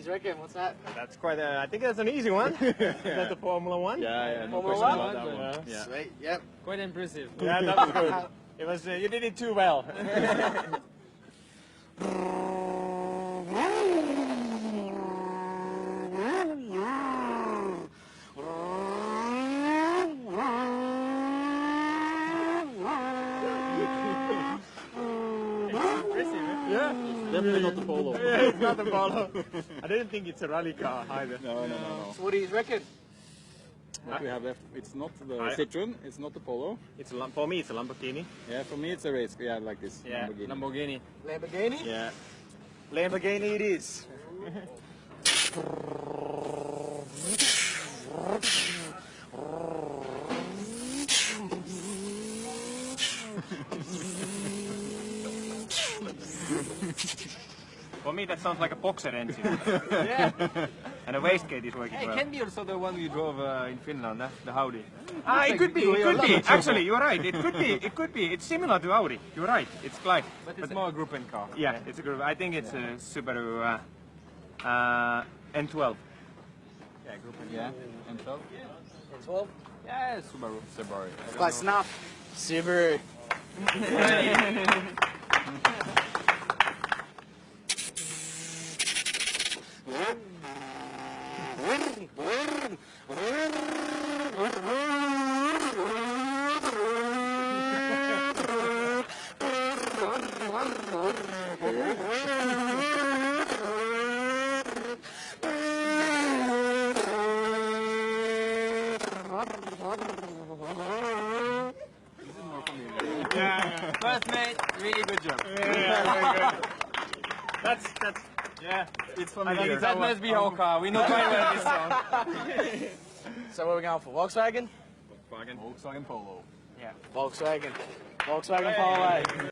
you reckon? What's that? That's quite a, I think that's an easy one. Is that the Formula One? Yeah, no Formula question One? about that one. Yeah. Sweet, yep. Quite impressive. Yeah, that was good. It was, you did it too well. Yeah. Definitely not the Polo. Yeah, it's not a Polo. I didn't think it's a rally car either. No. So what do you reckon? What we have left, it's not the Citroen, it's not the Polo. It's a, for me, it's a Lamborghini. Yeah, for me it's a race. Yeah, like this. Yeah, Lamborghini. Lamborghini? Yeah. Lamborghini it is. For me, that sounds like a boxer engine. Yeah. And the wastegate is working Hey, well. it can be also the one we drove in Finland, the Audi. It could be. It could be. Actually, you're right. It could be. It could be. It's similar to Audi. You're right. It's like. But it's more a group and car. Yeah, it's a group. I think it's a Subaru N12. Yeah, group and Yeah, M12. 12? Yeah, Subaru. Subaru. Close enough. Subaru. Yeah. First mate, really good job. Yeah, very good. That's Yeah, it's I familiar. think that must be our car. We know quite well this song. So what are we going for? Volkswagen? Volkswagen Polo. Volkswagen. Volkswagen Polo.